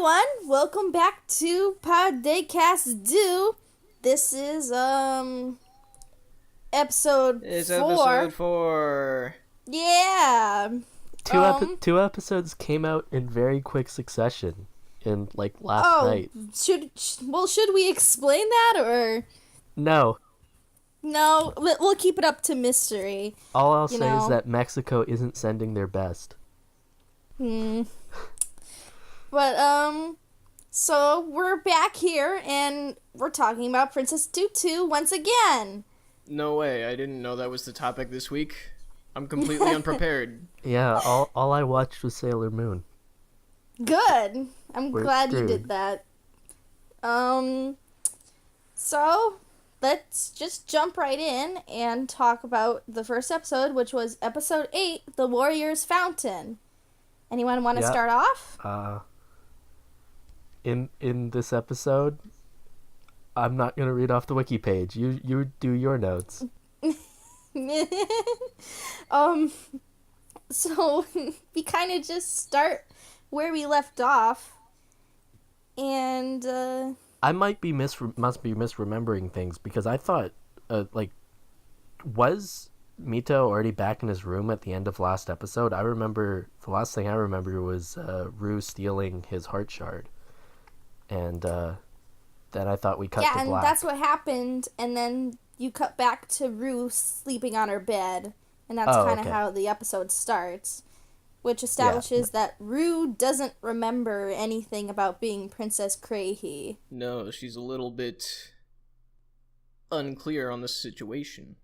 everyone, welcome back to Dcast Deux. This is episode It's 4. episode 4. Yeah. Two episodes came out in very quick succession in last night. Should we explain that or No. no? We'll keep it up to mystery. All I'll say is that Mexico isn't sending their best. But so we're back here and we're talking about Princess Tutu once again. No way, I didn't know that was the topic this week. I'm completely unprepared. Yeah, all I watched was Sailor Moon. Good. I'm We're glad screwed. you did that. So let's just jump right in and talk about the first episode, which was episode 8, The Warrior's Fountain. Anyone want to Yeah. start off? In this episode, I'm not gonna read off the wiki page. You do your notes. So we kind of just start where we left off, and I must be misremembering things because I thought was Mito already back in his room at the end of last episode? I remember the last thing I remember was Rue stealing his heart shard, and then I thought we cut to black. and that's what happened. And then you cut back to Rue sleeping on her bed, and that's kind of how the episode starts, which establishes that Rue doesn't remember anything about being Princess Crahy. No, she's a little bit unclear on the situation.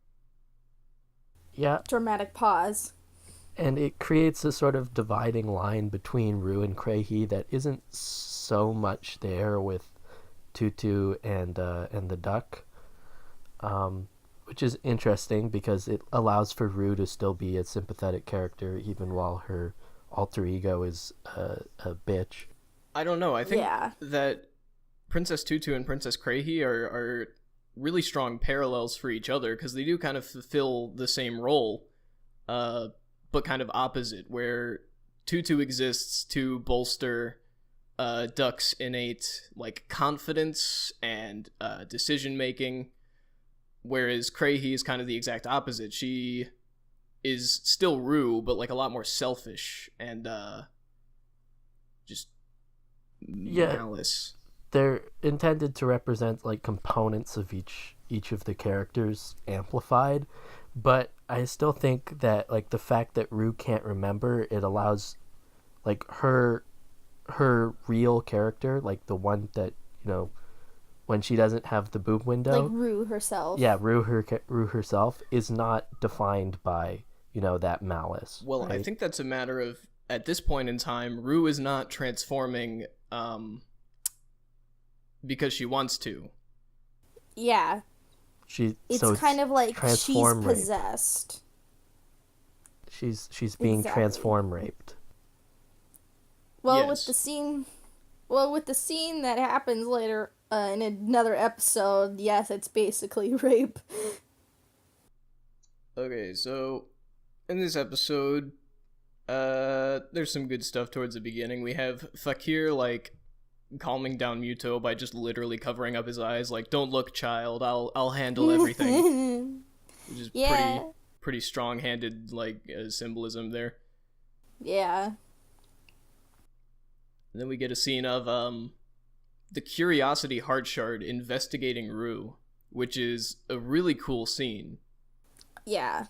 Yeah, Dramatic pause. and it creates a sort of dividing line between Rue and Crahy that isn't so much there with Tutu and the duck, which is interesting because it allows for Rue to still be a sympathetic character even while her alter ego is a bitch. I don't know, I think that Princess Tutu and Princess Crahy are really strong parallels for each other because they do kind of fulfill the same role, but kind of opposite, where Tutu exists to bolster Duck's innate confidence and decision making, whereas Crahy is kind of the exact opposite. She is still Rue, but a lot more selfish and just malice. They're intended to represent components of each of the characters amplified, but I still think that the fact that Rue can't remember, it allows her real character, the one that when she doesn't have the boob window, Rue herself. Yeah, Rue herself is not defined by that malice. Well, right? I think that's a matter of, at this point in time, Rue is not transforming because she wants to. Yeah. It's kind of like she's possessed. She's being transform raped. Well, yes. with the scene that happens later in another episode, yes, it's basically rape. Okay, so in this episode, there's some good stuff towards the beginning. We have Fakir calming down Muto by just literally covering up his eyes, don't look, child, I'll handle everything. Which is pretty strong-handed symbolism there. Yeah. And then we get a scene of the Curiosity Heart Shard investigating Rue, which is a really cool scene. Yeah.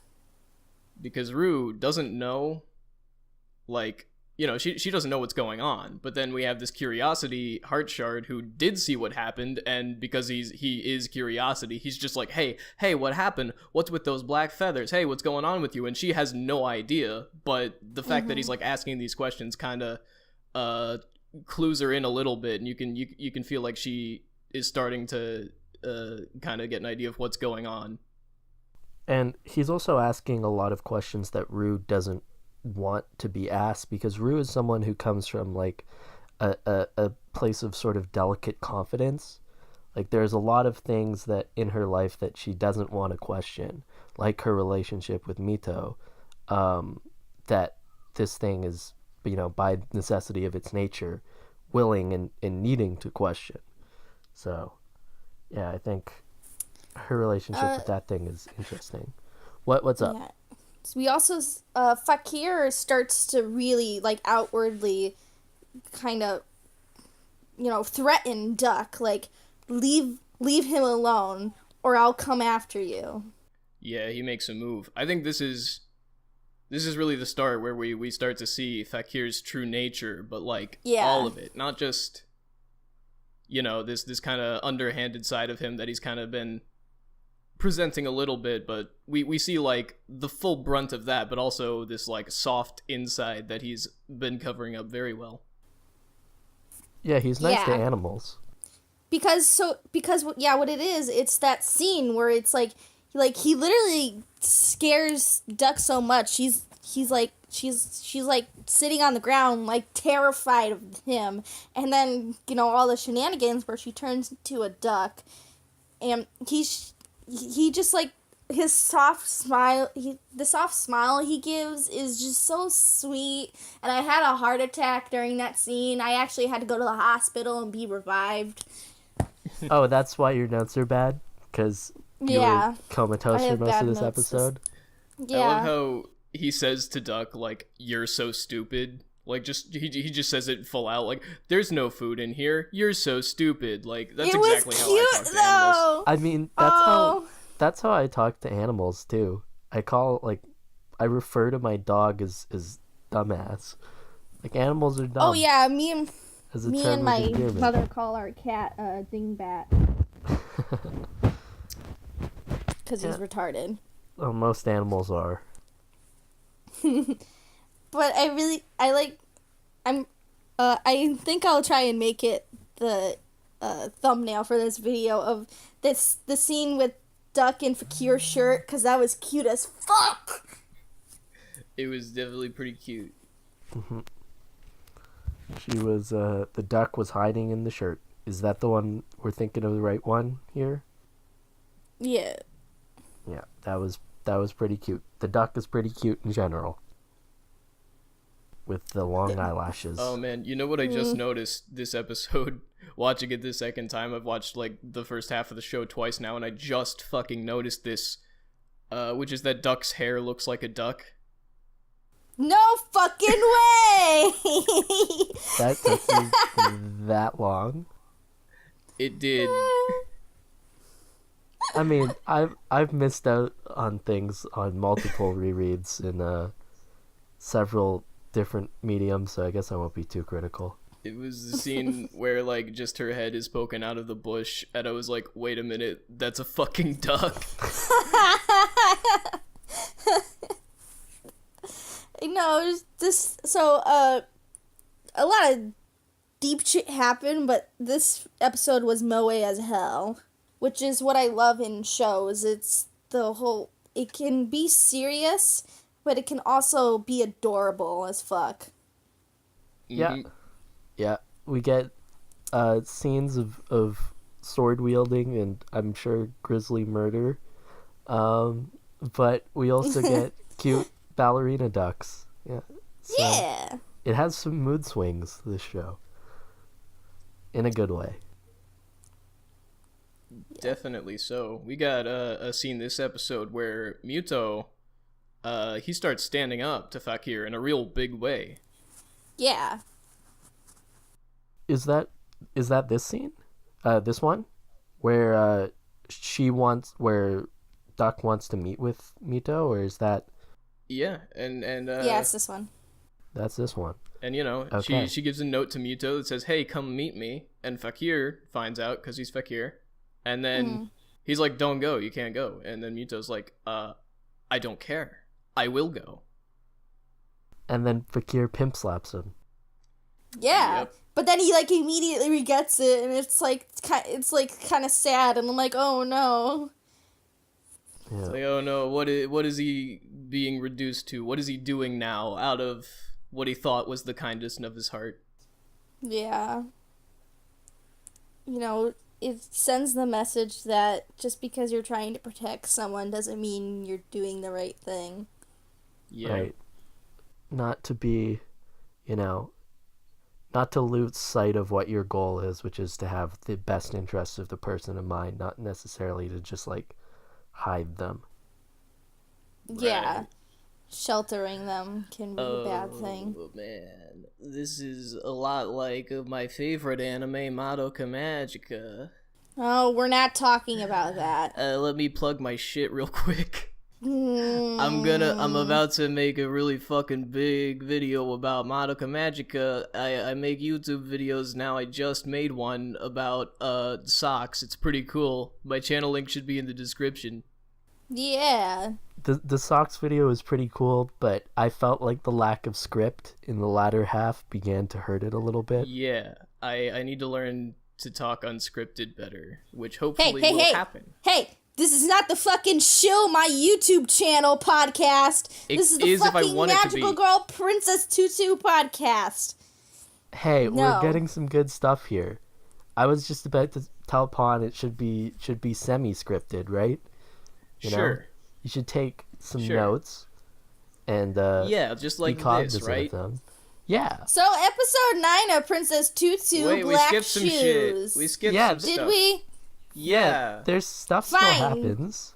Because Rue doesn't know, she doesn't know what's going on. But then we have this Curiosity Heart Shard who did see what happened, and because he is Curiosity, he's just hey, what happened? What's with those black feathers? Hey, what's going on with you? And she has no idea, but the fact that he's asking these questions kind of clues her in a little bit, and you can feel like she is starting to kind of get an idea of what's going on. And he's also asking a lot of questions that Rue doesn't want to be asked, because Rue is someone who comes from a place of sort of delicate confidence. There's a lot of things that in her life that she doesn't want to question, like her relationship with Mito, that this thing is, by necessity of its nature, willing and needing to question. So, yeah, I think her relationship with that thing is interesting. What's up? Yeah. So we also, Fakir starts to really, like, outwardly kind of, threaten Duck, like, leave him alone, or I'll come after you. Yeah, he makes a move. I think this is really the start where we start to see Fakir's true nature, but, like, all of it. Not just, this kind of underhanded side of him that he's kind of been presenting a little bit, but we see, like, the full brunt of that, but also this, like, soft inside that he's been covering up very well. Yeah, he's nice to animals. Because what it is, it's that scene where it's like he literally scares Duck so much. She's like sitting on the ground, like, terrified of him, and then all the shenanigans where she turns into a duck, and he just, like, his soft smile, the soft smile he gives is just so sweet. And I had a heart attack during that scene. I actually had to go to the hospital and be revived. Oh, that's why your notes are bad? Because you were comatose for most of this episode? Yeah. I love how he says to Duck, like, "You're so stupid." Like, he just says it full out, like, "There's no food in here. You're so stupid." Like, that's exactly how I talk to animals. I mean, that's how I talk to animals too. I refer to my dog as dumbass. Like, animals are dumb. Oh yeah, me and my mother call our cat dingbat. Because he's retarded. Well, most animals are. But I think I'll try and make it the thumbnail for this video of the scene with Duck in Fakir's shirt, because that was cute as fuck. It was definitely pretty cute. Mm-hmm. She was the duck was hiding in the shirt. Is that the one we're thinking of, the right one here? Yeah. Yeah, that was pretty cute. The duck is pretty cute in general, with the long eyelashes. Oh man, you know what I just noticed this episode? Watching it the second time, I've watched, like, the first half of the show twice now, and I just fucking noticed this, which is that Duck's hair looks like a duck. No fucking way! That took you that long? It did. I mean, I've missed out on things on multiple rereads in several different mediums, so I guess I won't be too critical. It was the scene where, like, just her head is poking out of the bush, and I was like, wait a minute, that's a fucking duck. No, a lot of deep shit happened, but this episode was moe as hell, which is what I love in shows. It's it can be serious, but it can also be adorable as fuck. Yeah. Yeah, we get scenes of sword wielding and, I'm sure, grisly murder. But we also get cute ballerina ducks. Yeah. So yeah. It has some mood swings, this show. In a good way. Definitely so. We got a scene this episode where Muto, he starts standing up to Fakir in a real big way. Yeah. Is that this scene? This one? Where where Duck wants to meet with Mito, or is that... Yeah, and yeah, it's this one. That's this one. And, okay. she gives a note to Muto that says, "Hey, come meet me." And Fakir finds out, because he's Fakir. And then he's like, "Don't go, you can't go." And then Muto's like, "I don't care. I will go." And then Fakir pimp slaps him. Yeah. Yep. But then he, like, immediately regets it, and it's kind of sad, and I'm like, oh no. Yeah. It's like, oh no, what is he being reduced to? What is he doing now out of what he thought was the kindest of his heart? Yeah. It sends the message that just because you're trying to protect someone doesn't mean you're doing the right thing. Yeah. Right. Not to be, not to lose sight of what your goal is, which is to have the best interests of the person in mind, not necessarily to just like hide them. Yeah. Right. Sheltering them can be a bad thing. Oh man, this is a lot like my favorite anime, Madoka Magica. Oh, we're not talking about that. Let me plug my shit real quick. I'm about to make a really fucking big video about Madoka Magica. I make YouTube videos now. I just made one about socks. It's pretty cool. My channel link should be in the description. Yeah. The socks video is pretty cool, but I felt like the lack of script in the latter half began to hurt it a little bit. Yeah, I need to learn to talk unscripted better, which hopefully will happen. Hey, this is not the fucking Shill My YouTube Channel podcast. This is the fucking Magical Girl Princess Tutu podcast. Hey, we're getting some good stuff here. I was just about to tell Pawn it should be semi-scripted, right? You know? You should take some notes and yeah, just like this, right? Yeah. So episode 9 of Princess Tutu, Black Shoes. Some shit. We skipped some stuff. Did we? Yeah. There's stuff still happens.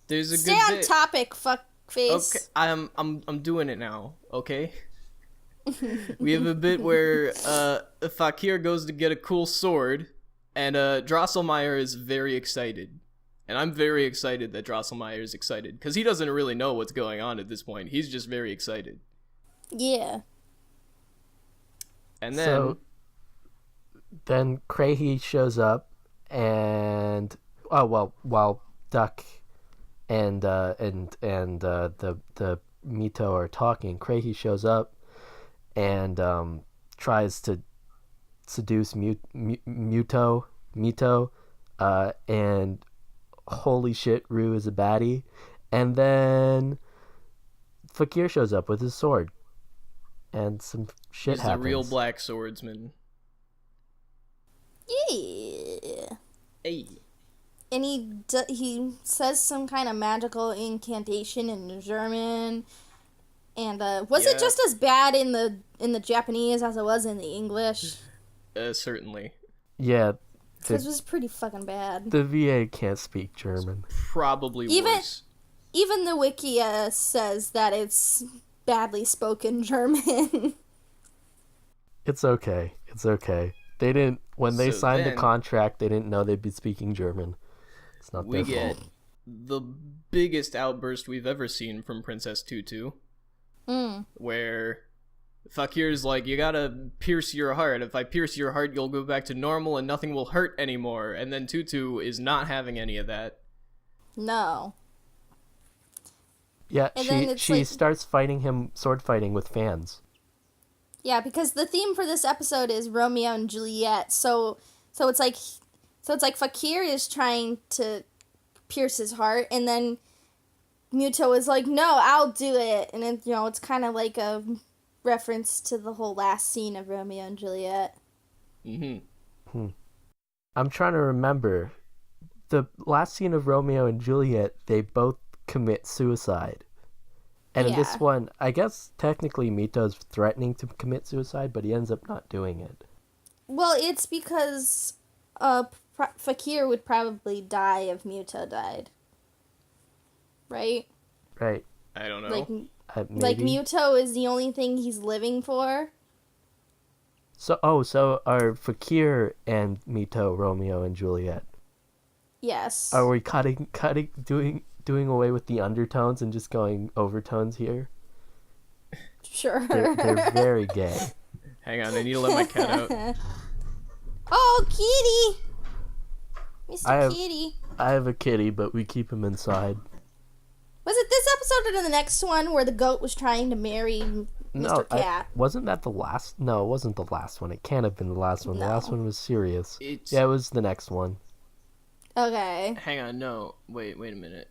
There's a Stay good on topic, fuckface. Okay, I'm doing it now. Okay. We have a bit where Fakir goes to get a cool sword, and Drosselmeyer is very excited. And I'm very excited that Drosselmeyer is excited, because he doesn't really know what's going on at this point. He's just very excited. Yeah. And then Crahy shows up, and while Duck and the Mito are talking, Crahy shows up and tries to seduce Mito, and holy shit, Rue is a baddie. And then Fakir shows up with his sword, and some shit happens. He's a real black swordsman. Yeah. Hey. And he says some kind of magical incantation in German. And was it just as bad in the Japanese as it was in the English? Certainly. Yeah. This was pretty fucking bad. The VA can't speak German. It's probably worse. Even the wiki says that it's badly spoken German. It's okay. They didn't, when they signed the contract, they didn't know they'd be speaking German. It's not their fault. We get the biggest outburst we've ever seen from Princess Tutu. Where Fakir's like, you gotta pierce your heart. If I pierce your heart, you'll go back to normal and nothing will hurt anymore. And then Tutu is not having any of that. No. Yeah, she starts fighting him, sword fighting with fans. Yeah, because the theme for this episode is Romeo and Juliet. So it's like Fakir is trying to pierce his heart, and then Muto is like, no, I'll do it. And it, it's kind of like a reference to the whole last scene of Romeo and Juliet. Mm-hmm. I'm trying to remember. The last scene of Romeo and Juliet, they both commit suicide. And in this one, I guess technically Mito's threatening to commit suicide, but he ends up not doing it. Well, it's because Fakir would probably die if Muto died. Right? Right. I don't know. Like Muto is the only thing he's living for. So are Fakir and Mito Romeo and Juliet? Yes. Are we doing away with the undertones and just going overtones here? Sure. They're very gay. Hang on, I need to let my cat out. Oh, kitty! Mr. Kitty. I have a kitty, but we keep him inside. Was it this episode or the next one where the goat was trying to marry Mr. Cat? Wasn't that the last? No, it wasn't the last one. It can't have been the last one. No. The last one was serious. Yeah, it was the next one. Okay. Hang on, no. Wait a minute.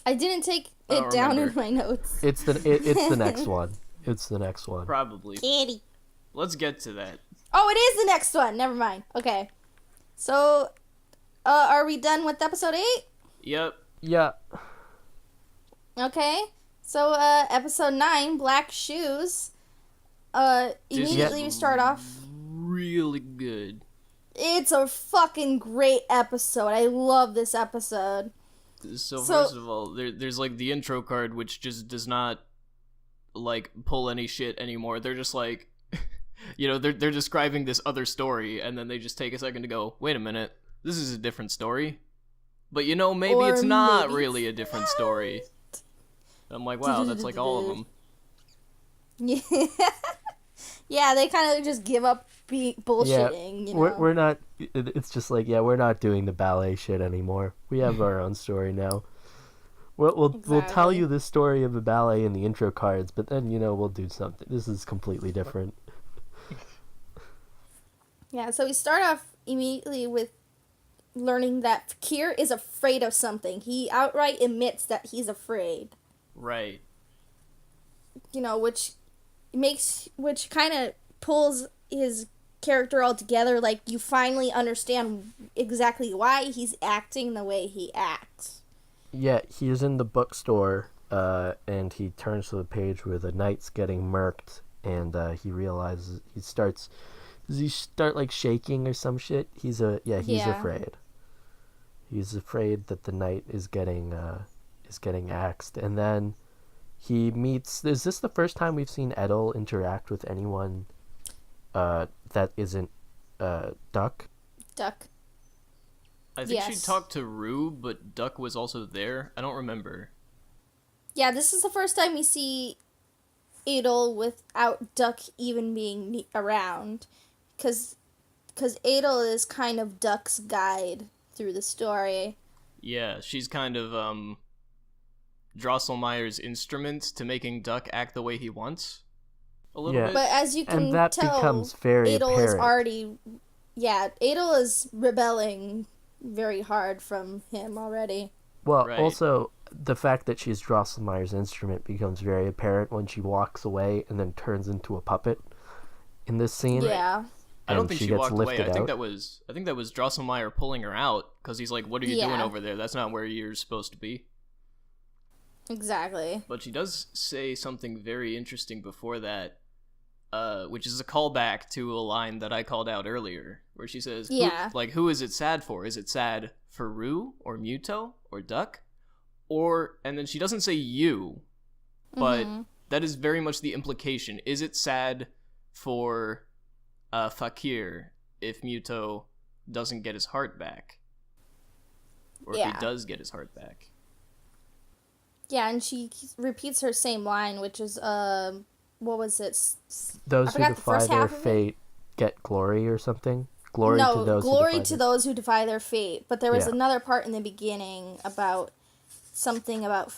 I didn't take it down in my notes. It's the next one. It's the next one. Probably. Kitty. Let's get to that. Oh, it is the next one. Never mind. Okay. So, are we done with episode 8? Yep. Yeah. Okay. So, episode 9, Black Shoes. Immediately we start off really good. It's a fucking great episode. I love this episode. So first of all, there's like the intro card, which just does not like pull any shit anymore. They're just like, they're describing this other story, and then they just take a second to go, wait a minute, this is a different story. But maybe it's not really a different story. I'm like, wow, that's like all of them. Yeah. Yeah, they kind of just give up bullshitting, you know? We're not, it's just like, we're not doing the ballet shit anymore. We have our own story now. We'll tell you the story of the ballet in the intro cards, but then, we'll do something. This is completely different. Yeah, so we start off immediately with learning that Fakir is afraid of something. He outright admits that he's afraid. Right. Which kind of pulls his character all together. Like, you finally understand exactly why he's acting the way he acts. Yeah, he's in the bookstore, and he turns to the page where the knight's getting murked, and he realizes does he start like shaking or some shit? He's afraid. He's afraid that the knight is getting axed, and then he meets. Is this the first time we've seen Edel interact with anyone that isn't Duck? Duck. I think she talked to Rue, but Duck was also there. I don't remember. Yeah, this is the first time we see Adel without Duck even being around. Because Adel is kind of Duck's guide through the story. Yeah, she's kind of Drosselmeyer's instrument to making Duck act the way he wants. A little bit. But as you can and that tell, becomes very Adel apparent. is already... Yeah, Adel is rebelling very hard from him already. Well, also, the fact that she's Drosselmeyer's instrument becomes very apparent when she walks away and then turns into a puppet in this scene. Yeah. I don't think she walked away. I think that was Drosselmeyer pulling her out because he's like, "What are you doing over there? That's not where you're supposed to be." Exactly. But she does say something very interesting before that, which is a callback to a line that I called out earlier, where she says, who is it sad for? Is it sad for Rue or Muto or Duck? And then she doesn't say you, but that is very much the implication. Is it sad for Fakir if Muto doesn't get his heart back? Or if he does get his heart back? Yeah, and she repeats her same line, which is, what was it? Those who defy their fate get glory or something? Glory to those who defy their fate. But there was another part in the beginning about something about...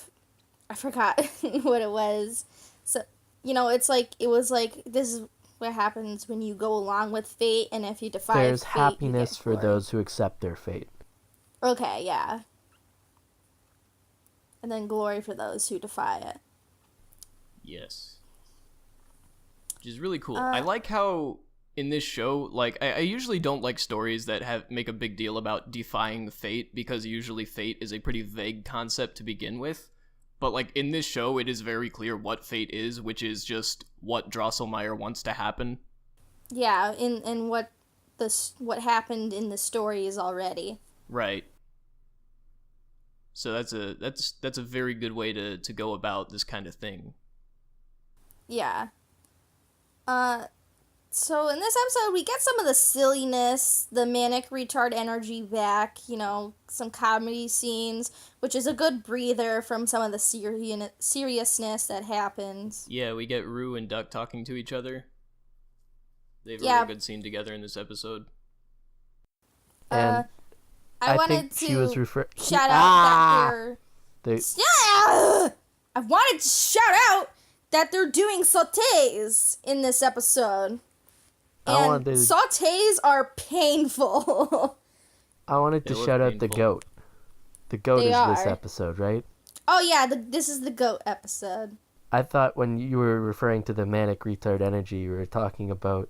I forgot what it was. So, it was like, this is what happens when you go along with fate, and if you defy fate, there's happiness for those who accept their fate. Okay, yeah. And then glory for those who defy it. Yes. Which is really cool. I like how in this show, like, I usually don't like stories that make a big deal about defying fate, because usually fate is a pretty vague concept to begin with. But, like, in this show, it is very clear what fate is, which is just what Drosselmeyer wants to happen. Yeah, and what happened in the stories already. Right. So that's a very good way to go about this kind of thing. Yeah. So in this episode, we get some of the silliness, the manic retard energy back, some comedy scenes, which is a good breather from some of the seriousness that happens. Yeah, we get Rue and Duck talking to each other. They have a really good scene together in this episode. And I wanted she was shout out that I wanted to shout out that they're doing sautés in this episode. And sautés are painful. I wanted to shout out the goat. The goat is this episode, right? Oh yeah, this is the goat episode. I thought when you were referring to the manic retard energy, you were talking about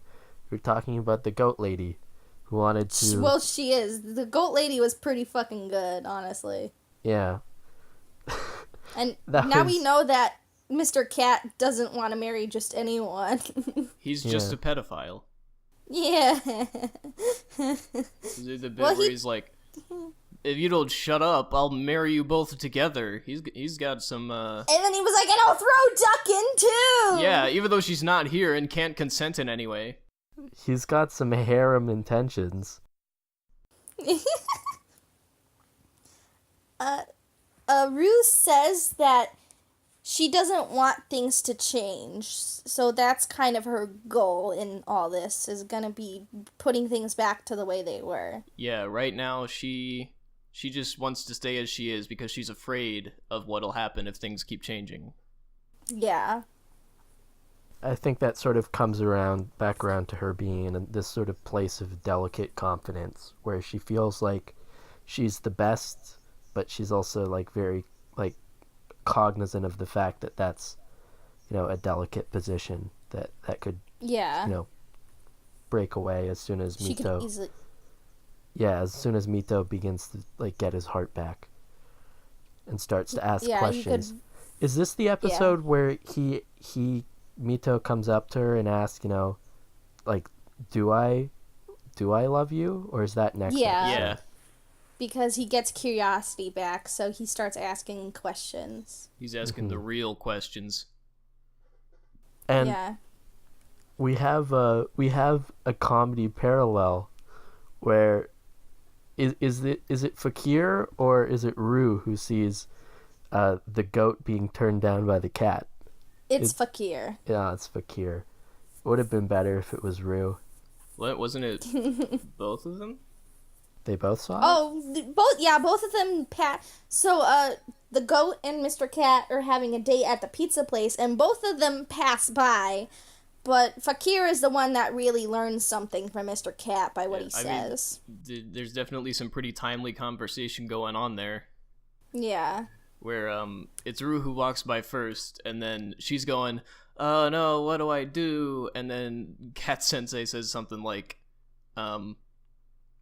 the goat lady who wanted to... Well, she is. The goat lady was pretty fucking good, honestly. Yeah. And now we know that Mr. Cat doesn't want to marry just anyone. He's just a pedophile. Yeah. The bit where he's like, if you don't shut up, I'll marry you both together. He's got some, And then he was like, and I'll throw Duck in too! Yeah, even though she's not here and can't consent in any way. He's got some harem intentions. Ruth says that she doesn't want things to change, so that's kind of her goal in all this, is gonna be putting things back to the way they were. Yeah, right now she just wants to stay as she is because she's afraid of what'll happen if things keep changing. Yeah. I think that sort of comes back around to her being in this sort of place of delicate confidence, where she feels like she's the best, but she's also like very like cognizant of the fact that that's, you know, a delicate position that could, you know, break away as soon as Mito. As soon as Mito begins to like get his heart back and starts to ask questions. Is this the episode where Mito comes up to her and asks, you know, like, do I love you? Or is that next episode? Yeah. Because he gets curiosity back, so he starts asking questions. He's asking the real questions. And we have a comedy parallel where is it Fakir or is it Rue who sees the goat being turned down by the cat? It's Fakir. Yeah, it's Fakir. It would have been better if it was Rue. What, wasn't it both of them? They both saw it? Oh, both of them So, the goat and Mr. Cat are having a date at the pizza place, and both of them pass by, but Fakir is the one that really learns something from Mr. Cat by what he says. I mean, there's definitely some pretty timely conversation going on there. Yeah. Where, it's Rue who walks by first, and then she's going, oh no, what do I do? And then Cat Sensei says something like,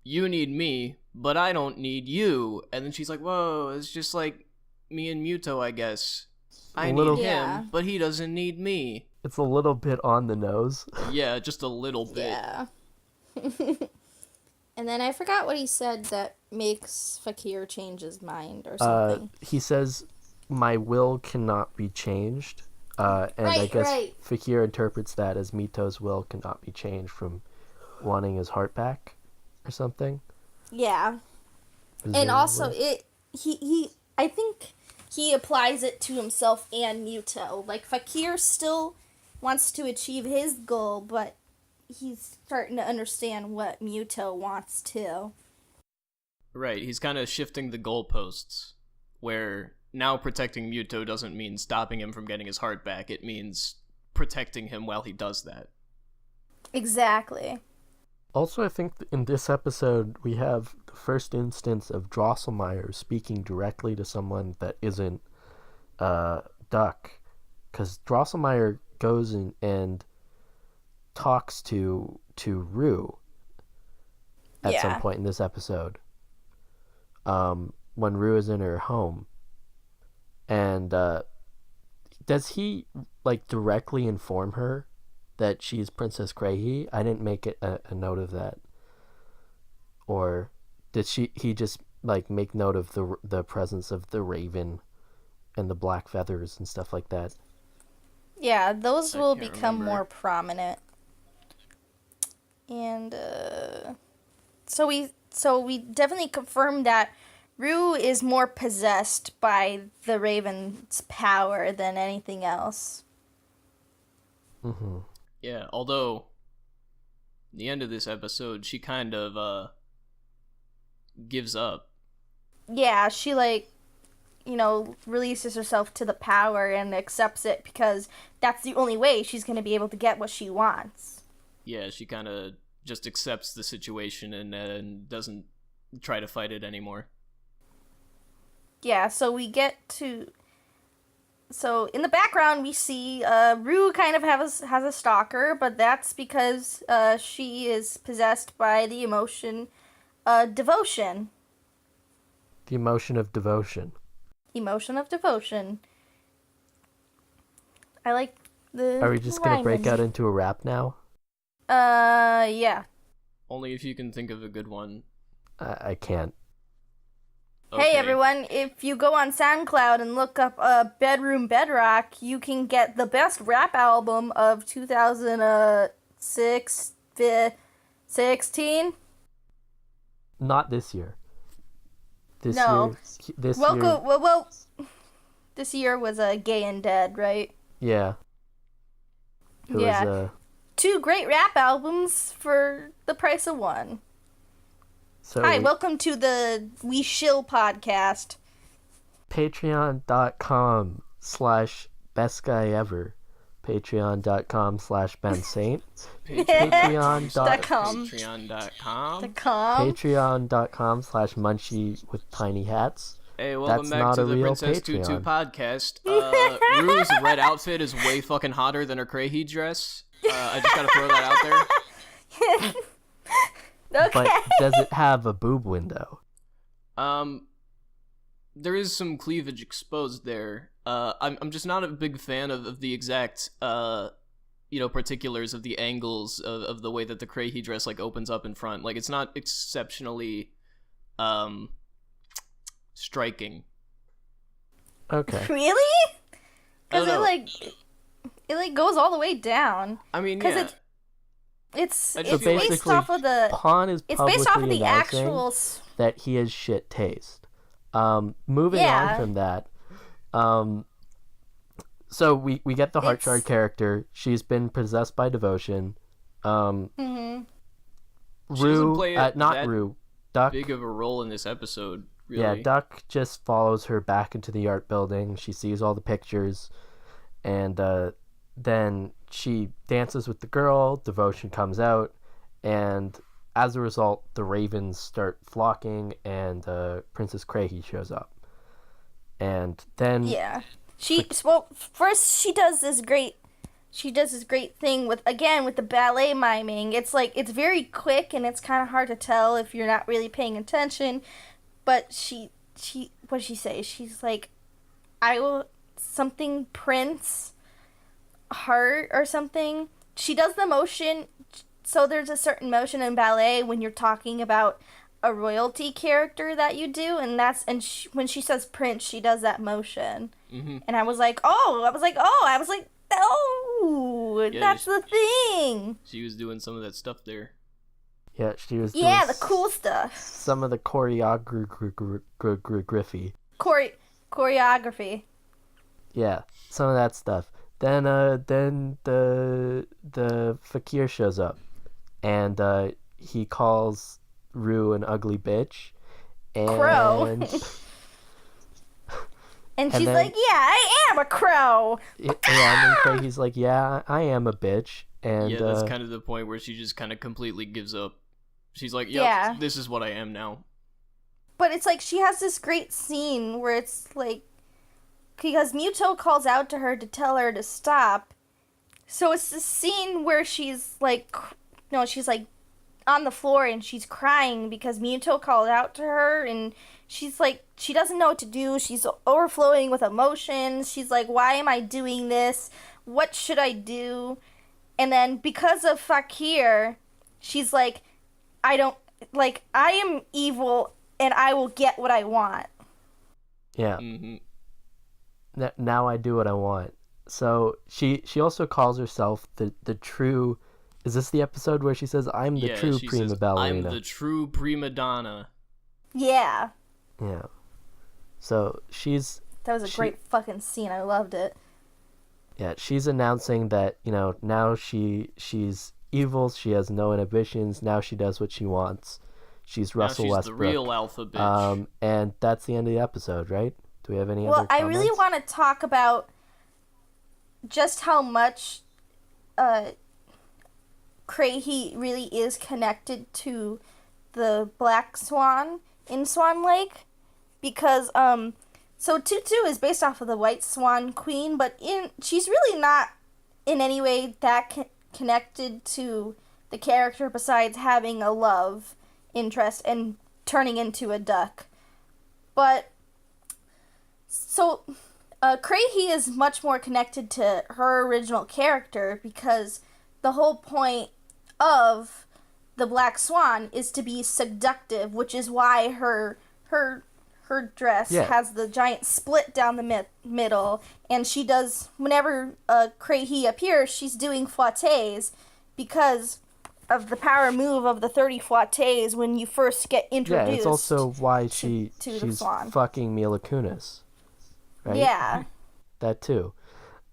you need me, but I don't need you. And then she's like, whoa, it's just like me and Muto, I guess. I need him, but he doesn't need me. It's a little bit on the nose. Yeah, just a little bit. Yeah. And then I forgot what he said that makes Fakir change his mind or something. He says, my will cannot be changed. I guess Fakir interprets that as Mito's will cannot be changed from wanting his heart back or something. Yeah. Presumably. And also I think he applies it to himself and Muto. Like, Fakir still wants to achieve his goal, but he's starting to understand what Muto wants too. Right, he's kind of shifting the goalposts, where now protecting Muto doesn't mean stopping him from getting his heart back, it means protecting him while he does that. Exactly. Also, I think in this episode, we have the first instance of Drosselmeyer speaking directly to someone that isn't Duck. Because Drosselmeyer goes and talks to Rue at some point in this episode. When Rue is in her home. And does he, like, directly inform her that she's Princess Krahi? I didn't make it a note of that. Or did he just like make note of the presence of the raven and the black feathers and stuff like that? Yeah, those will become more prominent. And so we definitely confirmed that Rue is more possessed by the raven's power than anything else. Mm-hmm. Yeah, although, at the end of this episode, she kind of, gives up. Yeah, she, releases herself to the power and accepts it because that's the only way she's going to be able to get what she wants. Yeah, she kind of just accepts the situation and doesn't try to fight it anymore. Yeah, so we get to... So, in the background, we see Rue kind of has a stalker, but that's because she is possessed by the emotion devotion. The emotion of devotion. Emotion of devotion. I like the Are we just going to break out into a rap now? Yeah. Only if you can think of a good one. I can't. Okay. Hey everyone, if you go on SoundCloud and look up Bedroom Bedrock, you can get the best rap album of 2016. Not this year. This year. Well, this year was Gay and Dead, right? Yeah. It was 2 great rap albums for the price of one. So hi, welcome to the We Shill podcast. Patreon.com/bestguyever. Patreon.com/Ben Saint. Patreon.com. Patreon.com/Munchie with tiny hats. Hey, welcome back to the Princess Tutu podcast. Rue's red outfit is way fucking hotter than her Crazy dress. I just gotta throw that out there. Okay. But does it have a boob window? There is some cleavage exposed there. I'm just not a big fan of the exact particulars of the angles of the way that the Crazy dress like opens up in front. Like it's not exceptionally striking. Okay. Really? Because it goes all the way down. I mean, yeah. It's based off of the Pawn is publicly actual that he has shit taste. Moving on from that, so we get the Heartshard character. She's been possessed by devotion. Rue, Duck. Big of a role in this episode. Really. Yeah, Duck just follows her back into the art building. She sees all the pictures, and then she dances with the girl. Devotion comes out, and as a result, the ravens start flocking, and Princess Crazy shows up. And then first she does this great thing with the ballet miming. It's like it's very quick, and it's kind of hard to tell if you're not really paying attention. But she what does she say? She's like, I will something Prince heart or something. She does the motion. So there's a certain motion in ballet when you're talking about a royalty character that you do, and when she says Prince, she does that motion. Mm-hmm. And I was like, that's the thing. She was doing some of that stuff there. Yeah, she was doing the cool stuff. Some of the choreography. Choreography. Yeah, some of that stuff. Then the fakir shows up, and he calls Rue an ugly bitch. And crow. And she's like, yeah, I am a crow. Yeah, and then he's like, yeah, I am a bitch. And yeah, that's kind of the point where she just kind of completely gives up. She's like, yep, this is what I am now. But it's like she has this great scene where it's like, because Muto calls out to her to tell her to stop. So it's this scene where she's like on the floor and she's crying because Muto called out to her, and she's like, she doesn't know what to do. She's overflowing with emotions. She's like, why am I doing this? What should I do? And then because of Fakir, she's like, I am evil and I will get what I want. Yeah. Mm-hmm. Now I do what I want. So she also calls herself the true. Is this the episode where she says, I'm the true prima ballerina? I'm the true prima donna. Yeah. Yeah. So that was a great fucking scene. I loved it. Yeah, she's announcing that, now she's evil. She has no inhibitions. Now she does what she wants. She's Russell Westbrook. The real alpha bitch. And that's the end of the episode, right? Do we have any other comments? I really want to talk about just how much Crazy really is connected to the Black Swan in Swan Lake, because so Tutu is based off of the White Swan Queen, but she's really not in any way that connected to the character besides having a love interest and turning into a duck. But so Krehi is much more connected to her original character because the whole point of the Black Swan is to be seductive, which is why her dress has the giant split down the middle, and she does, whenever Krehi appears, she's doing fouettes because of the power move of the 30 fouettes when you first get introduced. Yeah, it's also why she's fucking Mila Kunis, right? Yeah. That too.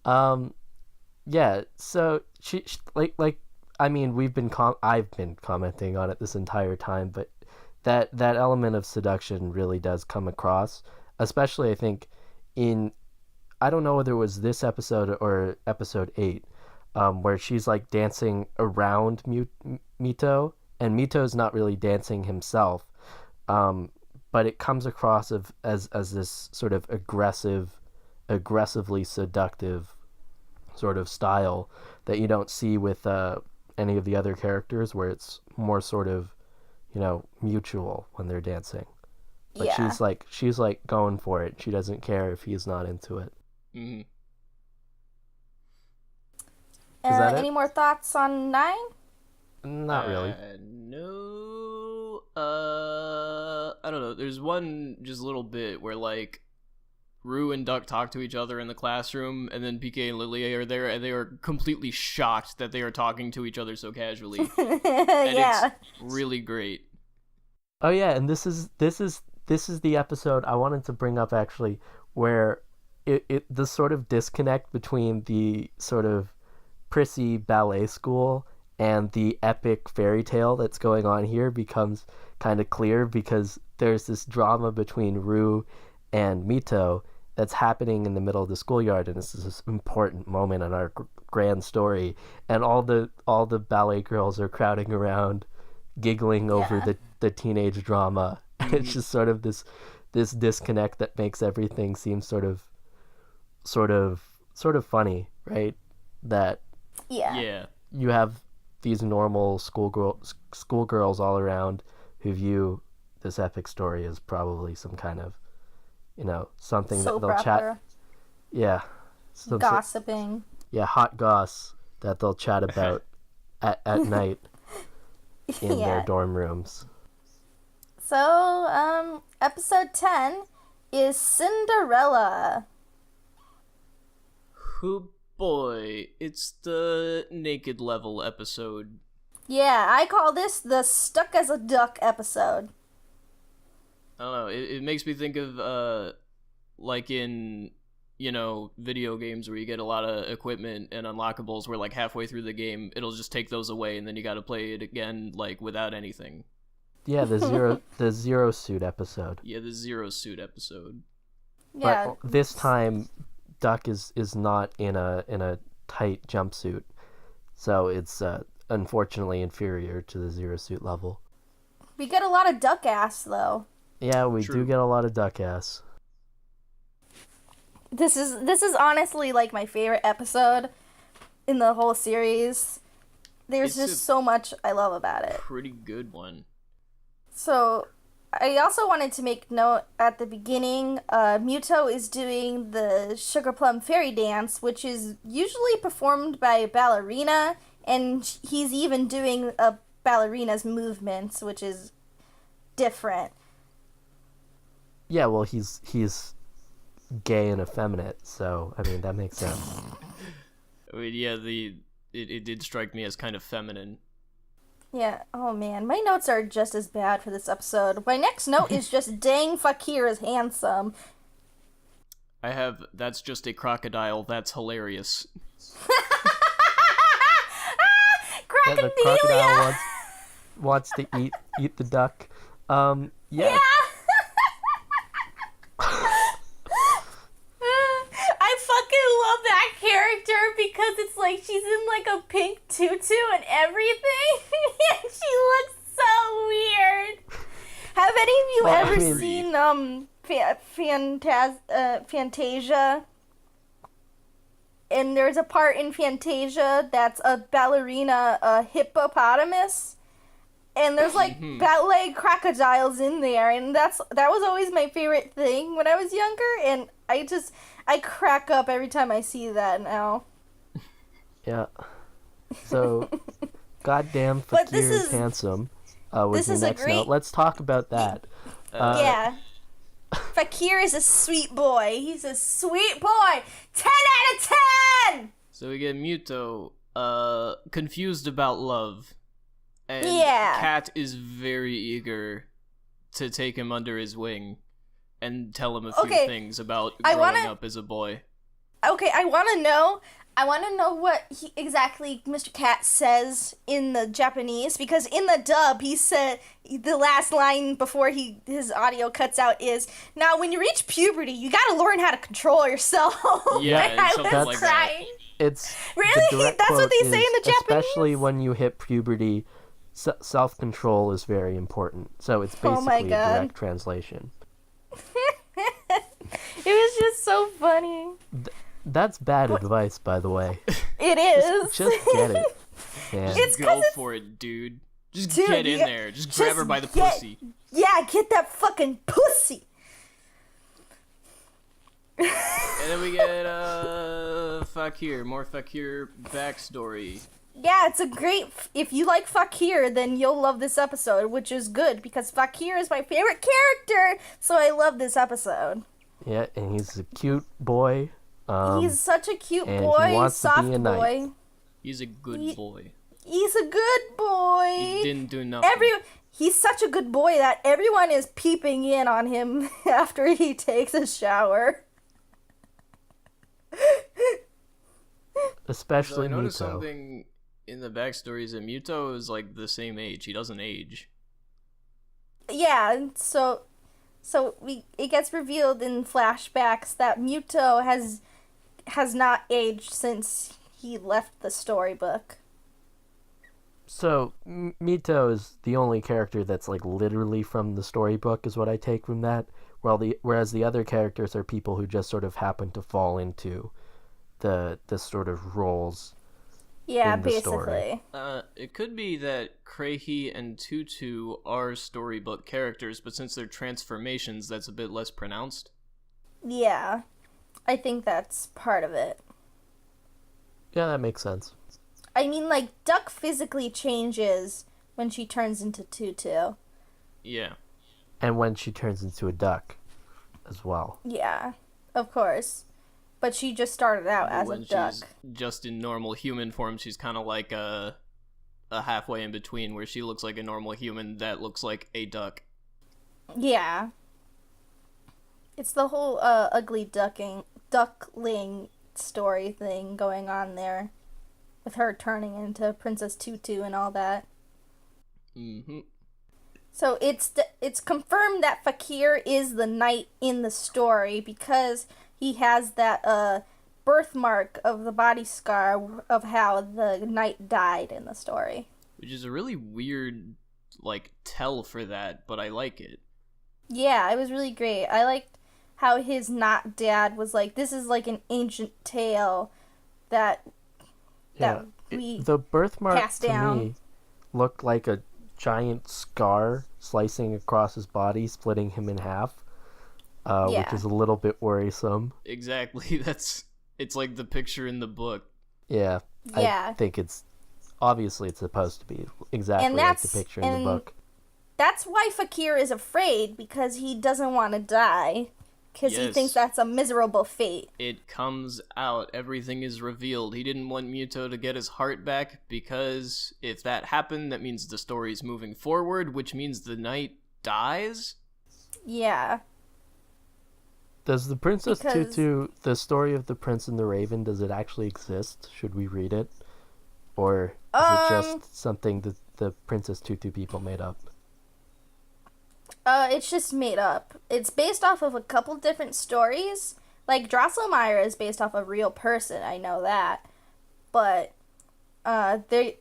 Yeah, so she like I mean, I've been commenting on it this entire time, but that element of seduction really does come across, especially I think I don't know whether it was this episode or episode 8, where she's like dancing around Mito, and Mito's not really dancing himself, but it comes across as this sort of aggressively seductive sort of style that you don't see with any of the other characters, where it's more sort of, mutual when they're dancing. But she's like going for it. She doesn't care if he's not into it. Mm-hmm. Any more thoughts on 9? Not really. No. I don't know. There's one just little bit where like Rue and Duck talk to each other in the classroom, and then PK and Lily are there, and they are completely shocked that they are talking to each other so casually. And it's really great. Oh yeah, and this is the episode I wanted to bring up actually, where the sort of disconnect between the sort of prissy ballet school and the epic fairy tale that's going on here becomes kind of clear, because there's this drama between Rue and Mito that's happening in the middle of the schoolyard, and this is this important moment in our grand story, and all the ballet girls are crowding around giggling over the teenage drama. And it's just sort of this disconnect that makes everything seem sort of funny, right? That you have these normal schoolgirls all around who view this epic story as probably some kind of, something soap that they'll opera. Chat. Yeah. Gossiping. Hot goss that they'll chat about at night in their dorm rooms. So, episode 10 is Cinderella. Oh boy, it's the naked level episode. Yeah, I call this the stuck as a duck episode. I don't know, it makes me think of, like in, video games where you get a lot of equipment and unlockables where, like, halfway through the game, it'll just take those away and then you gotta play it again, like, without anything. Yeah, the Zero Suit episode. Yeah, the Zero Suit episode. Yeah. But this time, Duck is not in a tight jumpsuit, so it's unfortunately inferior to the Zero Suit level. We get a lot of duck ass, though. Yeah, we do get a lot of duck ass. This is honestly like my favorite episode in the whole series. There's just so much I love about it. Pretty good one. So, I also wanted to make note at the beginning, Muto is doing the Sugar Plum Fairy Dance, which is usually performed by a ballerina, and he's even doing a ballerina's movements, which is different. Yeah, well, he's gay and effeminate, so, I mean, that makes sense. I mean, yeah, it did strike me as kind of feminine. Yeah, oh man, my notes are just as bad for this episode. My next note is just, dang, Fakir is handsome. I have, that's just a crocodile, that's hilarious. Yeah, the crocodile wants to eat the duck. Yeah. I fucking love that character because it's like she's in like a pink tutu and everything. And she looks so weird. Have any of you ever seen Fantasia? And there's a part in Fantasia that's a ballerina hippopotamus. And there's like ballet crocodiles in there, and that was always my favorite thing when I was younger, and I crack up every time I see that now. Yeah. So, goddamn Fakir is handsome. Was your next note. Let's talk about that. Yeah. Fakir is a sweet boy. He's a sweet boy. 10 out of 10! So we get Muto, confused about love. And Kat is very eager to take him under his wing and tell him a few things about growing up as a boy. Okay, I want to know what exactly Mr. Kat says in the Japanese, because in the dub he said the last line before his audio cuts out is, "Now when you reach puberty, you got to learn how to control yourself." Yeah, I was like crying. It's really that's what they say in the Japanese. Especially when you hit puberty, self-control is very important. So it's basically a direct translation. It was just so funny. That's bad advice, by the way. It is. Just get it. Man. Just go for it, dude. Just get in there. Just grab her by the pussy. Yeah, get that fucking pussy. And then we get Fakir, more Fakir backstory. Yeah, it's a great. If you like Fakir, then you'll love this episode, which is good because Fakir is my favorite character, so I love this episode. Yeah, and he's a cute boy. He's such a cute boy, soft boy. He's a good boy. He's a good boy. He didn't do nothing. He's such a good boy that everyone is peeping in on him after he takes a shower. Especially I noticed Muto. Something in the backstory is that Muto is like the same age. He doesn't age. Yeah, so it gets revealed in flashbacks that Muto has not aged since he left the storybook. So Mito is the only character that's like literally from the storybook, is what I take from that. Whereas the other characters are people who just sort of happen to fall into the sort of roles. Yeah, in the basically. Story. It could be that Kreihi and Tutu are storybook characters, but since they're transformations, that's a bit less pronounced. Yeah, I think that's part of it. Yeah, that makes sense. I mean, like, Duck physically changes when she turns into Tutu. Yeah. And when she turns into a duck as well. Yeah, of course. But she just started out as a duck. She's just in normal human form, she's kind of like a halfway in between, where she looks like a normal human that looks like a duck. Yeah. It's the whole ugly duckling story thing going on there. With her turning into Princess Tutu and all that. Mm-hmm. So it's confirmed that Fakir is the knight in the story because he has that birthmark of the body scar of how the knight died in the story. Which is a really weird, like, tell for that, but I like it. Yeah, it was really great. I liked how his not dad was like, this is like an ancient tale that we the birthmark passed down. To me looked like a giant scar slicing across his body, splitting him in half. Which is a little bit worrisome. Exactly. It's like the picture in the book. Yeah. I think it's supposed to be exactly like the picture in the book. That's why Fakir is afraid, because he doesn't want to die. Because he thinks that's a miserable fate. It comes out. Everything is revealed. He didn't want Muto to get his heart back, because if that happened, that means the story's moving forward, which means the knight dies? Yeah. Does the Princess Tutu, the story of the Prince and the Raven, does it actually exist? Should we read it? Or is it just something that the Princess Tutu people made up? It's just made up. It's based off of a couple different stories. Like, Drosselmeyer is based off a real person, I know that. But, the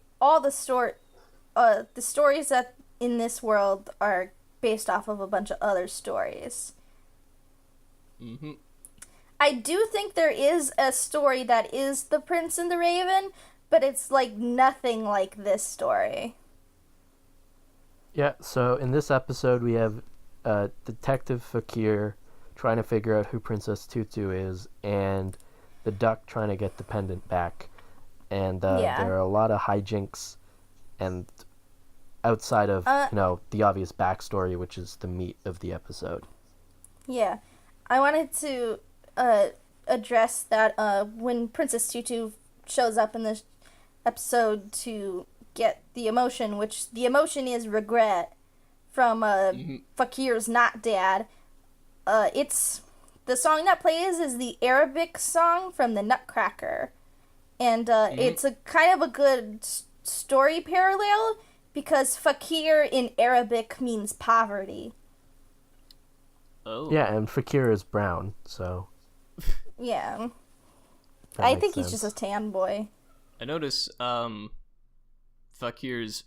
stories that in this world are based off of a bunch of other stories. Mm-hmm. I do think there is a story that is The Prince and the Raven, but it's, like, nothing like this story. Yeah, so in this episode we have Detective Fakir trying to figure out who Princess Tutu is, and the duck trying to get the pendant back. And there are a lot of hijinks, and outside of, the obvious backstory, which is the meat of the episode. Yeah. I wanted to address that when Princess Tutu shows up in this episode to get the emotion, which the emotion is regret from Fakir's not dad. It's the song that plays is the Arabic song from the Nutcracker, and it's a kind of a good story parallel because Fakir in Arabic means poverty. Oh. Yeah, and Fakir is brown, so. Yeah. I think he's just a tan boy. I notice Fakir's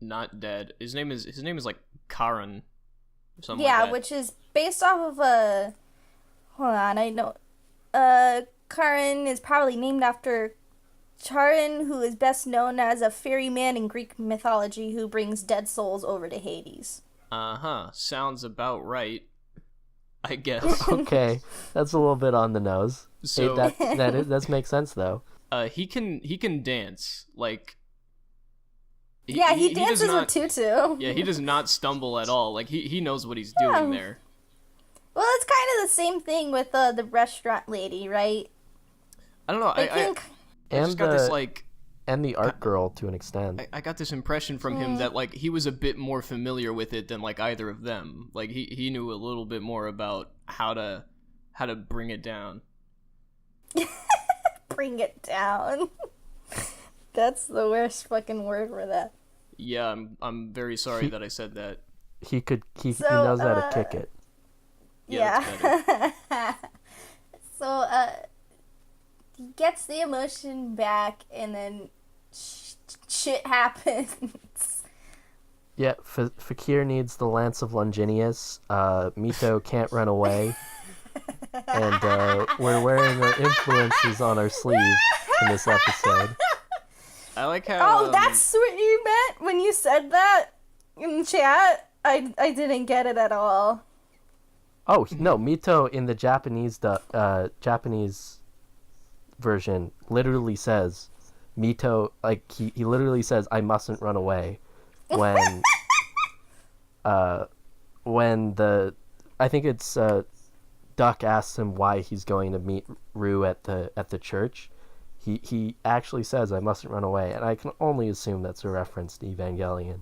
not dead. His name is like Karan. Something like that. Which is based off of hold on, I know Karan is probably named after Charon, who is best known as a ferryman in Greek mythology who brings dead souls over to Hades. Sounds about right, I guess. Okay, that's a little bit on the nose. So that makes sense though. He can dance like. He dances with Tutu. Yeah, he does not stumble at all. Like he knows what he's doing there. Well, it's kind of the same thing with the restaurant lady, right? I don't know. I just got this like. And the art girl to an extent. I got this impression from him that like he was a bit more familiar with it than like either of them. Like he knew a little bit more about how to bring it down. Bring it down. That's the worst fucking word for that. Yeah, I'm very sorry that I said that. He knows how to kick it. Yeah. That's better. So he gets the emotion back, and then shit happens. Yeah, Fakir needs the Lance of Longinus. Mito can't run away. And we're wearing our influences on our sleeve in this episode. I like how... Oh, that's what you meant when you said that in chat? I didn't get it at all. Oh, no, Mito in the Japanese version literally says, Mito, like, he literally says, I mustn't run away, when, I think it's, Duck asks him why he's going to meet Rue at the church. He actually says, I mustn't run away, and I can only assume that's a reference to Evangelion.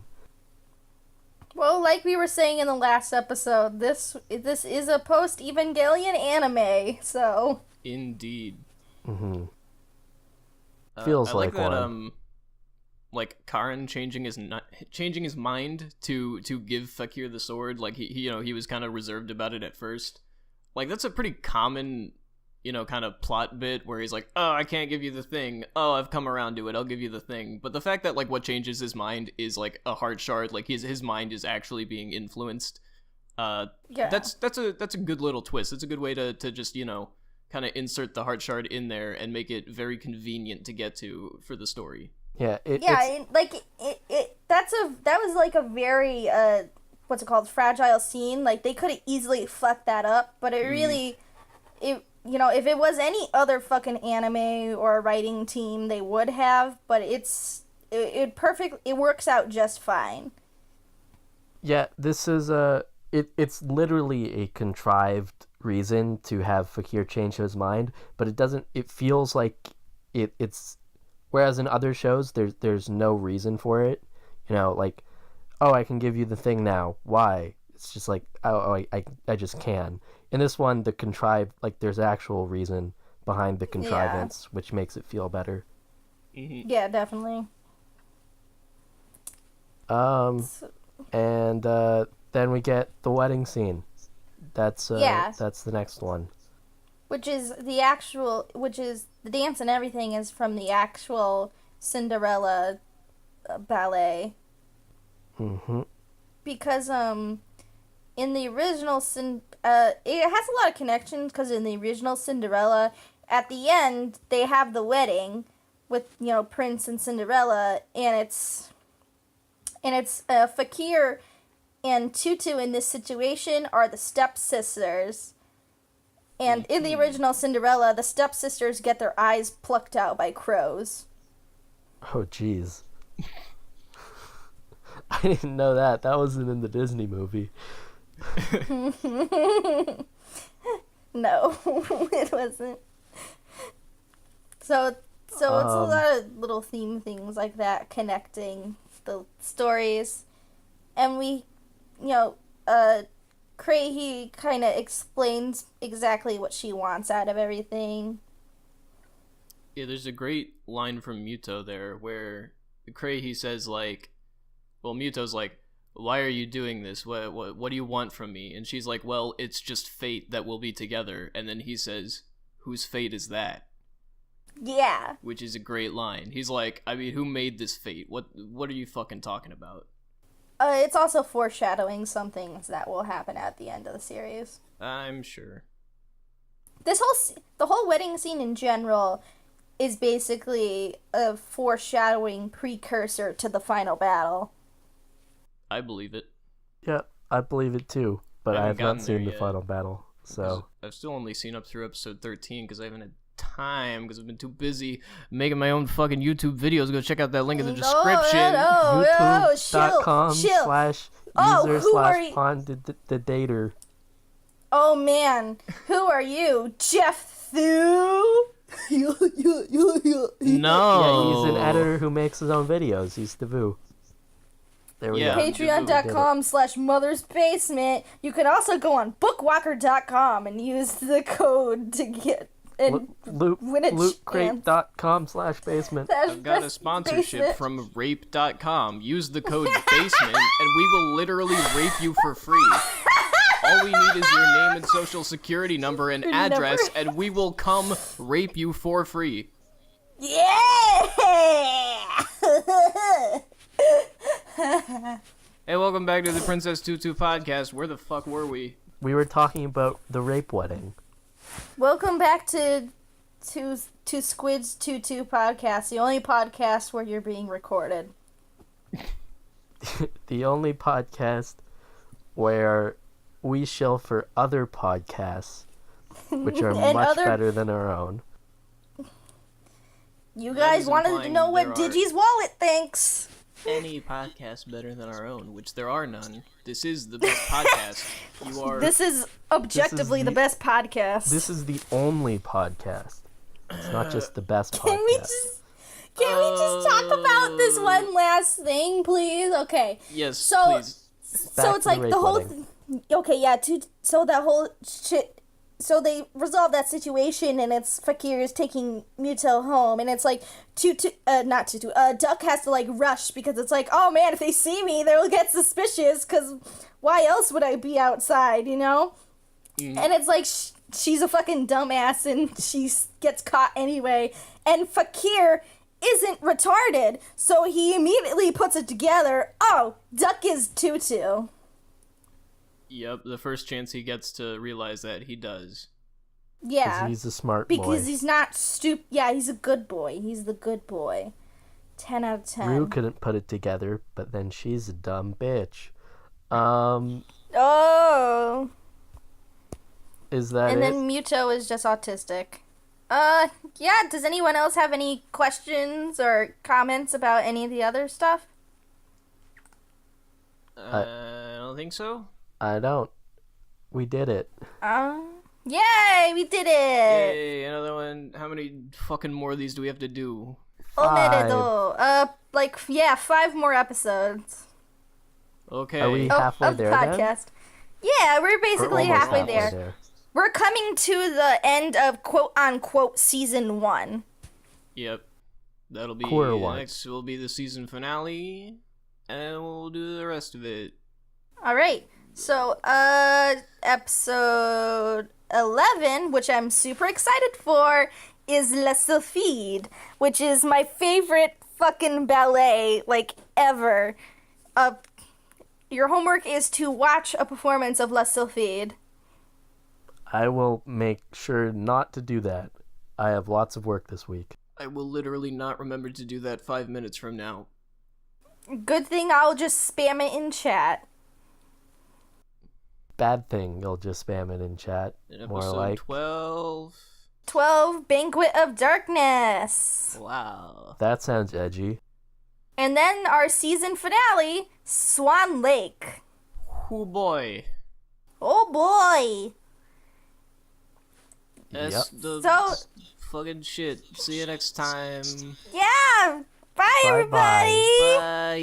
Well, like we were saying in the last episode, this is a post-Evangelion anime, so... Indeed. Mm-hmm. Feels like that, one. Like Karan changing his mind to give Fakir the sword. Like he was kind of reserved about it at first. Like that's a pretty common, kind of plot bit where he's like, oh, I can't give you the thing. Oh, I've come around to it. I'll give you the thing. But the fact that like what changes his mind is like a heart shard. Like his mind is actually being influenced. That's a good little twist. It's a good way to just kind of insert the heart shard in there and make it very convenient to get to for the story. Yeah, that was like a very what's it called, fragile scene. Like they could have easily fucked that up, but it really, if it was any other fucking anime or writing team, they would have. But it works out just fine. Yeah, this is it's literally a contrived reason to have Fakir change his mind, but it feels like it's whereas in other shows there's no reason for it, like, oh, I can give you the thing now, why? It's just like, oh, I just can. In this one, the contrived, like, there's actual reason behind the contrivance, which makes it feel better. Mm-hmm. Yeah, definitely. And then we get the wedding scene. That's the next one. Which is the dance and everything is from the actual Cinderella ballet. Mm-hmm. Because in the original it has a lot of connections, because in the original Cinderella, at the end they have the wedding with Prince and Cinderella, and And it's Fakir and Tutu in this situation are the stepsisters. And in the original Cinderella, the stepsisters get their eyes plucked out by crows. Oh, jeez. I didn't know that. That wasn't in the Disney movie. No, it wasn't. So it's a lot of little theme things like that connecting the stories. And we, Crahy kind of explains exactly what she wants out of everything. Yeah, there's a great line from Muto there where Crahy says, like, well, Muto's like, why are you doing this? What do you want from me? And she's like, well, it's just fate that we'll be together. And then he says, whose fate is that? Yeah. Which is a great line. He's like, I mean, who made this fate? What are you fucking talking about? It's also foreshadowing some things that will happen at the end of the series. I'm sure. The whole wedding scene in general is basically a foreshadowing precursor to the final battle. I believe it. Yeah, I believe it too, but I have not seen the final battle, so... I've still only seen up through episode 13 because I haven't had time because I've been too busy making my own fucking YouTube videos. Go check out that link in the description. YouTube.com/user/pond-the-dater. Oh man, who are you, Jeff Thu? No. Yeah, he's an editor who makes his own videos. He's the Vu. There we go. Patreon.com/mothersbasement. You can also go on bookwalker.com and use the code to get and win a LootCrate.com/basement. I've got a sponsorship from rape.com. Use the code basement and we will literally rape you for free. All we need is your name and social security number and address and we will come rape you for free. Yeah! Hey, welcome back to the Princess Tutu podcast. Where the fuck were we? We were talking about the rape wedding. Welcome back to Squid's Tutu podcast, the only podcast where you're being recorded. The only podcast where we shill for other podcasts, which are much better than our own. You guys wanted to know what Digi's wallet thinks. Any podcast better than our own, which there are none. This is the best podcast. This is objectively the best podcast. This is the only podcast. It's not just the best podcast. Can we just talk about this one last thing, please? Okay. Yes, please. So it's like the whole... Okay, yeah, so that whole shit... So they resolve that situation, and it's Fakir is taking Muto home, and it's like, Duck has to, like, rush, because it's like, oh man, if they see me, they'll get suspicious, because why else would I be outside, you know? And it's like, she's a fucking dumbass, and she gets caught anyway, and Fakir isn't retarded, so he immediately puts it together, oh, Duck is Tutu. Yep, the first chance he gets to realize that, he does. Yeah. He's a smart boy. Because he's not stupid. Yeah, he's a good boy. He's the good boy. 10 out of 10. Rue couldn't put it together, but then she's a dumb bitch. Oh. Is that and it? then Muto is just autistic. Yeah, does anyone else have any questions or comments about any of the other stuff? I don't think so. I don't. We did it. Yay, we did it! Yay, another one. How many fucking more of these do we have to do? 5. 5 more episodes. Okay. Are we halfway there podcast. Then? Yeah, we're basically halfway there. there. We're coming to the end of quote-unquote season 1. Yep. That'll be... Quarter 1. Next will be the season finale, and we'll do the rest of it. Alright. So, episode 11, which I'm super excited for, is La Sylphide, which is my favorite fucking ballet, like, ever. Your homework is to watch a performance of La Sylphide. I will make sure not to do that. I have lots of work this week. I will literally not remember to do that 5 minutes from now. Good thing I'll just spam it in chat. Bad thing, you'll just spam it in chat. In more episode like 12. 12, Banquet of Darkness. Wow. That sounds edgy. And then our season finale, Swan Lake. Oh boy. Oh boy. That's Yep. the fucking shit. See you next time. Yeah. Bye, Bye-bye. everybody. Bye.